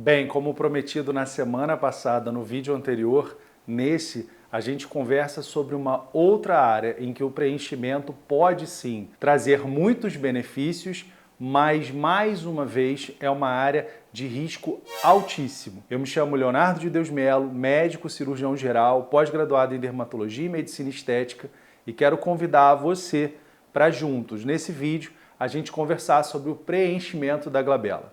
Bem, como prometido na semana passada, no vídeo anterior, nesse a gente conversa sobre uma outra área em que o preenchimento pode sim trazer muitos benefícios, mas mais uma vez é uma área de risco altíssimo. Eu me chamo Leonardo de Deus Melo, médico cirurgião geral, pós-graduado em dermatologia e medicina estética, e quero convidar você para juntos, nesse vídeo, a gente conversar sobre o preenchimento da glabela.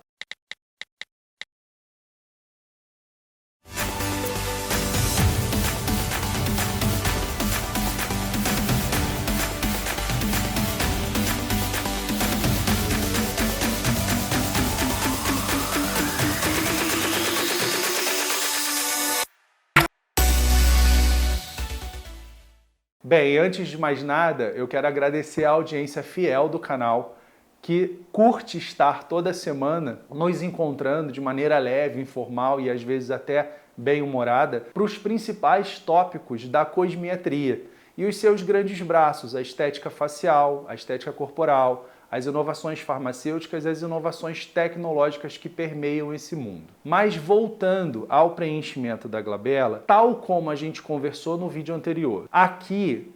Bem, antes de mais nada, eu quero agradecer a audiência fiel do canal que curte estar toda semana nos encontrando de maneira leve, informal e às vezes até bem-humorada para os principais tópicos da cosmetria e os seus grandes braços, a estética facial, a estética corporal, as inovações farmacêuticas e as inovações tecnológicas que permeiam esse mundo. Mas voltando ao preenchimento da glabela, tal como a gente conversou no vídeo anterior, aqui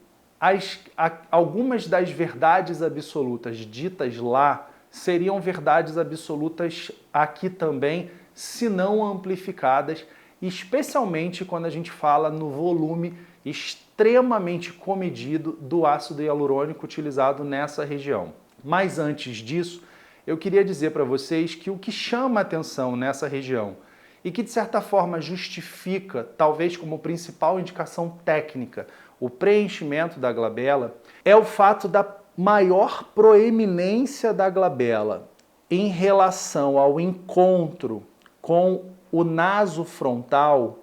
algumas das verdades absolutas ditas lá seriam verdades absolutas aqui também, se não amplificadas, especialmente quando a gente fala no volume extremamente comedido do ácido hialurônico utilizado nessa região. Mas antes disso, eu queria dizer para vocês que o que chama atenção nessa região e que de certa forma justifica, talvez como principal indicação técnica, o preenchimento da glabela, é o fato da maior proeminência da glabela em relação ao encontro com o naso frontal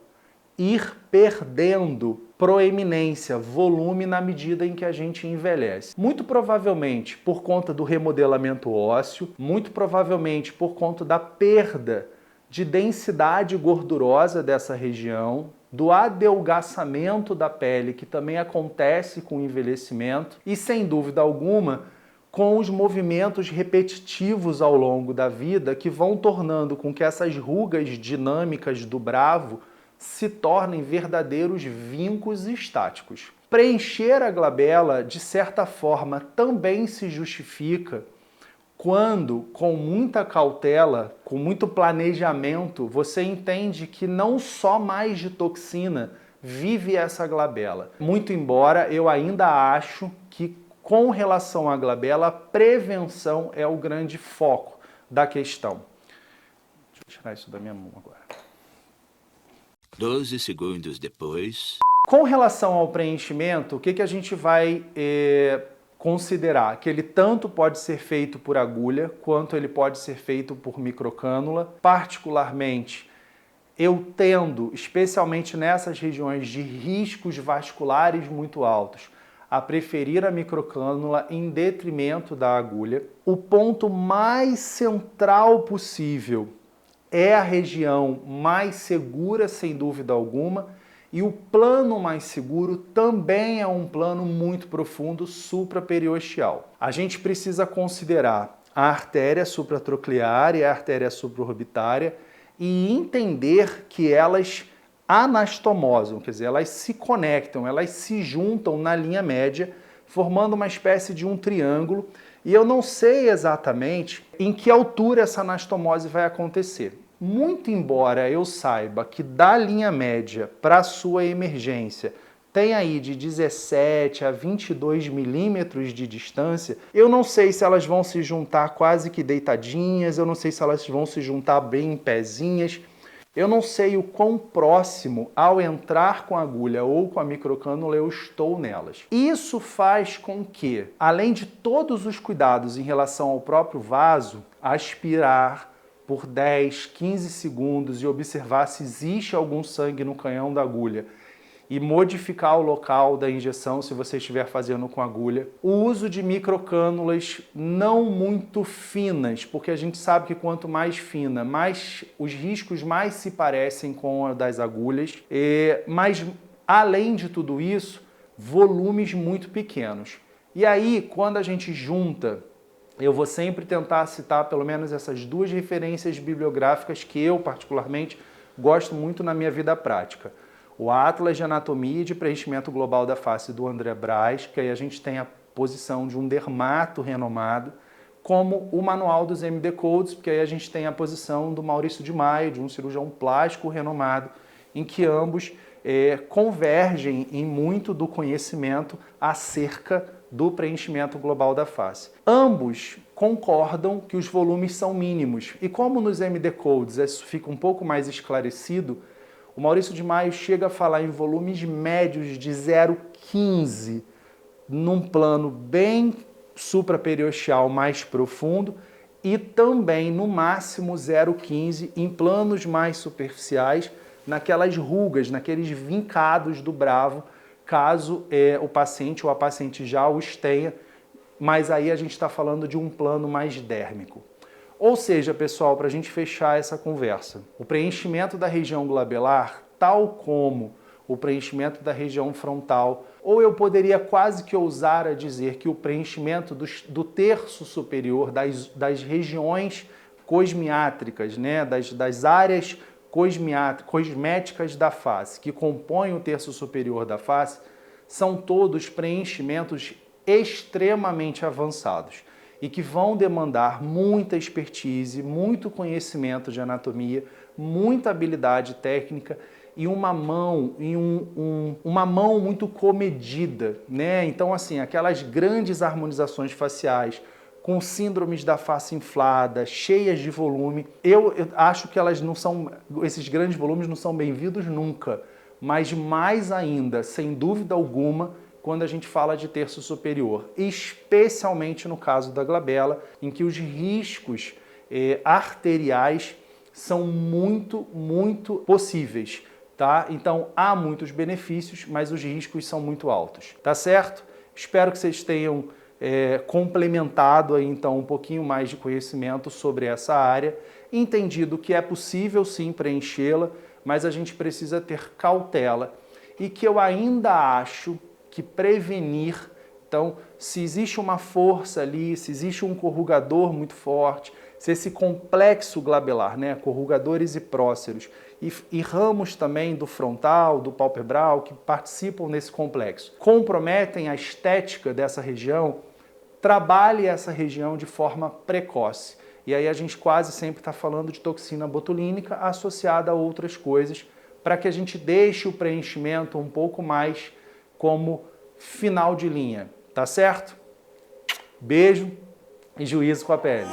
ir perdendo proeminência, volume na medida em que a gente envelhece. Muito provavelmente por conta do remodelamento ósseo, muito provavelmente por conta da perda de densidade gordurosa dessa região, do adelgaçamento da pele, que também acontece com o envelhecimento, e sem dúvida alguma, com os movimentos repetitivos ao longo da vida que vão tornando com que essas rugas dinâmicas do bravo se tornem verdadeiros vincos estáticos. Preencher a glabela, de certa forma, também se justifica quando, com muita cautela, com muito planejamento, você entende que não só mais de toxina vive essa glabela. Muito embora eu ainda acho que, com relação à glabela, a prevenção é o grande foco da questão. Deixa eu tirar isso da minha mão agora. 12 segundos depois. Com relação ao preenchimento, o que a gente vai considerar? Que ele tanto pode ser feito por agulha, quanto ele pode ser feito por microcânula. Particularmente, eu tendo, especialmente nessas regiões de riscos vasculares muito altos, a preferir a microcânula em detrimento da agulha. O ponto mais central possível é a região mais segura, sem dúvida alguma, e o plano mais seguro também é um plano muito profundo supraperiosteal. A gente precisa considerar a artéria supratroclear e a artéria supraorbitária e entender que elas anastomosam, quer dizer, elas se conectam, elas se juntam na linha média, formando uma espécie de um triângulo, e eu não sei exatamente em que altura essa anastomose vai acontecer. Muito embora eu saiba que da linha média para a sua emergência tem aí de 17 a 22 milímetros de distância, eu não sei se elas vão se juntar quase que deitadinhas, eu não sei se elas vão se juntar bem em pezinhas, eu não sei o quão próximo ao entrar com a agulha ou com a microcânula eu estou nelas. Isso faz com que, além de todos os cuidados em relação ao próprio vaso, aspirar por 10, 15 segundos e observar se existe algum sangue no canhão da agulha e modificar o local da injeção se você estiver fazendo com agulha. O uso de microcânulas não muito finas, porque a gente sabe que quanto mais fina, mais os riscos mais se parecem com a das agulhas. Mas, além de tudo isso, volumes muito pequenos. E aí, quando a gente junta eu vou sempre tentar citar pelo menos essas duas referências bibliográficas que eu, particularmente, gosto muito na minha vida prática. O Atlas de Anatomia e de Preenchimento Global da Face do André Braz, que aí a gente tem a posição de um dermato renomado, como o Manual dos MD Codes, porque aí a gente tem a posição do Maurício de Maio, de um cirurgião plástico renomado, em que ambos convergem em muito do conhecimento acerca do preenchimento global da face. Ambos concordam que os volumes são mínimos, e como nos MD Codes isso fica um pouco mais esclarecido, o Maurício de Maio chega a falar em volumes médios de 0,15 num plano bem supraperiosteal mais profundo e também no máximo 0,15 em planos mais superficiais, naquelas rugas, naqueles vincados do bravo, caso o paciente ou a paciente já os tenha, mas aí a gente está falando de um plano mais dérmico. Ou seja, pessoal, para a gente fechar essa conversa, o preenchimento da região glabelar, tal como o preenchimento da região frontal, ou eu poderia quase que ousar a dizer que o preenchimento do terço superior, das regiões cosmiátricas, né, das áreas cosméticas da face, que compõem o terço superior da face, são todos preenchimentos extremamente avançados e que vão demandar muita expertise, muito conhecimento de anatomia, muita habilidade técnica e uma mão, uma mão muito comedida, né? Então, assim, aquelas grandes harmonizações faciais com síndromes da face inflada, cheias de volume, eu acho que elas não são, esses grandes volumes não são bem-vindos nunca, mas mais ainda, sem dúvida alguma, quando a gente fala de terço superior, especialmente no caso da glabela, em que os riscos arteriais são muito possíveis, tá? Então há muitos benefícios, mas os riscos são muito altos, tá certo? Espero que vocês tenham complementado aí então um pouquinho mais de conhecimento sobre essa área, entendido que é possível sim preenchê-la, mas a gente precisa ter cautela e que eu ainda acho que prevenir, então se existe uma força ali, se existe um corrugador muito forte, se esse complexo glabelar, né, corrugadores e próceros e ramos também do frontal, do palpebral, que participam desse complexo, comprometem a estética dessa região, trabalhe essa região de forma precoce. E aí a gente quase sempre está falando de toxina botulínica associada a outras coisas, para que a gente deixe o preenchimento um pouco mais como final de linha, tá certo? Beijo e juízo com a pele.